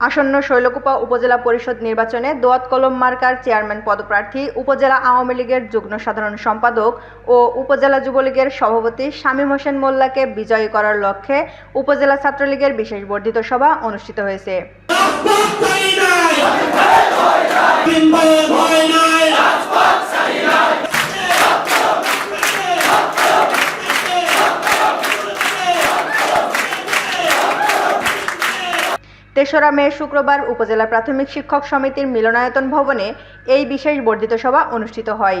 আসন্ন শৈলকুপা উপজেলা পরিষদ নির্বাচনে দোয়াত কলম মার্কার চেয়ারম্যান পদপ্রার্থী উপজেলা আওয়ামী লীগের যুগ্ম সাধারণ সম্পাদক ও উপজেলা যুবলীগের সভাপতি শামীম হোসেন মোল্লাকে বিজয়ী করার লক্ষ্যে উপজেলা ছাত্রলীগের বিশেষ বর্ধিত সভা অনুষ্ঠিত হয়েছে। তেসরা মে শুক্রবার উপজেলা প্রাথমিক শিক্ষক সমিতির মিলনায়তন ভবনে এই বিশেষ বর্ধিত সভা অনুষ্ঠিত হয়।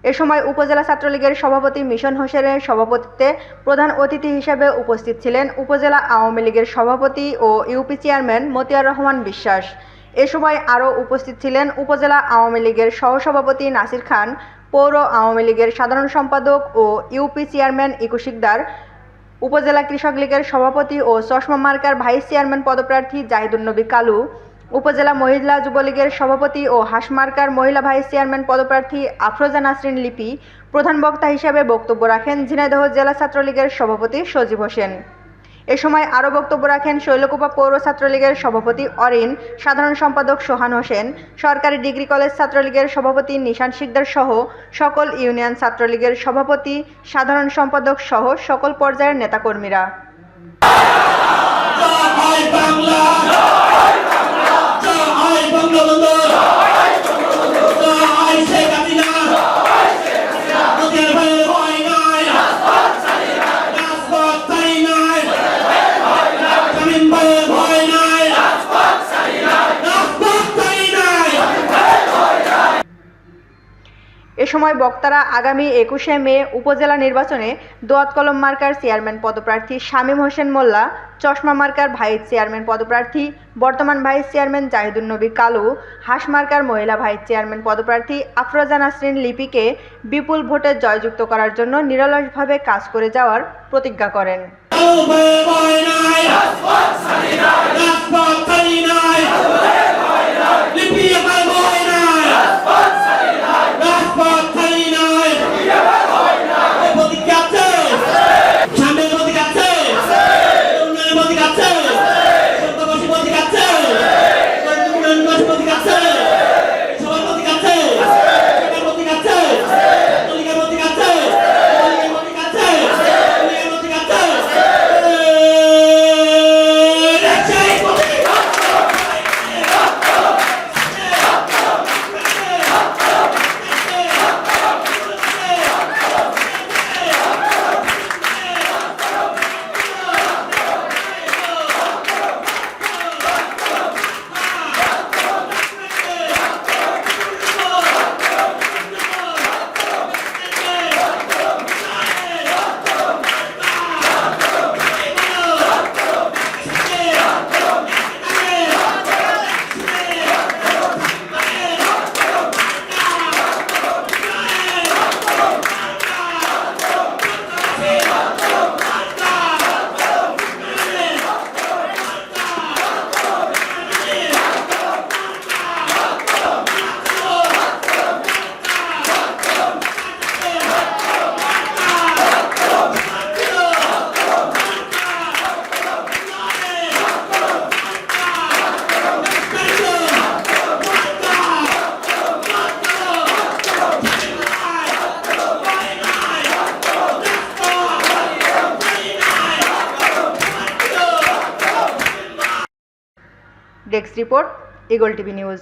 এ সময় উপজেলা ছাত্রলীগের সভাপতি মিশন হোসেনের সভাপতিত্বে প্রধান অতিথি হিসেবে উপস্থিত ছিলেন উপজেলা আওয়ামী লীগের সভাপতি ও ইউপি চেয়ারম্যান মতিয়ার রহমান বিশ্বাস। এ সময় আরও উপস্থিত ছিলেন উপজেলা আওয়ামী লীগের সহসভাপতি নাসির খান, পৌর আওয়ামী লীগের সাধারণ সম্পাদক ও ইউপি চেয়ারম্যান ইকু শিকদার, উপজেলা কৃষক লীগের সভাপতি ও চশমা মার্কার ভাইস চেয়ারম্যান পদপ্রার্থী জাহিদুন্নবী কালু, উপজেলা মহিলা যুবলীগের সভাপতি ও হাঁস মার্কার মহিলা ভাইস চেয়ারম্যান পদপ্রার্থী আফরোজা নাসরিন লিপি। প্রধান বক্তা হিসেবে বক্তব্য রাখেন ঝিনাইদহ জেলা ছাত্রলীগের সভাপতি সজীব হোসেন। এ সময় আরও বক্তব্য রাখেন শৈলকুপা পৌর ছাত্রলীগের সভাপতি অরিন, সাধারণ সম্পাদক সোহান হোসেন, সরকারি ডিগ্রি কলেজ ছাত্রলীগের সভাপতি নিশান শিকদার সহ সকল ইউনিয়ন ছাত্রলীগের সভাপতি, সাধারণ সম্পাদক সহ সকল পর্যায়ের নেতাকর্মীরা। এ সময় বক্তারা আগামী 21শে মে উপজেলা নির্বাচনে দোয়াত কলম মার্কার চেয়ারম্যান পদপ্রার্থী শামীম হোসেন মোল্লা, চশমা মার্কার ভাইস চেয়ারম্যান পদপ্রার্থী বর্তমান ভাইস চেয়ারম্যান জাহিদুন্নবী কালু, হাঁস মার্কার মহিলা ভাইস চেয়ারম্যান পদপ্রার্থী আফরোজা নাসরিন লিপিকে বিপুল ভোটে জয়যুক্ত করার জন্য নিরলসভাবে কাজ করে যাওয়ার প্রতিজ্ঞা করেন। Desk report, eagle TV news.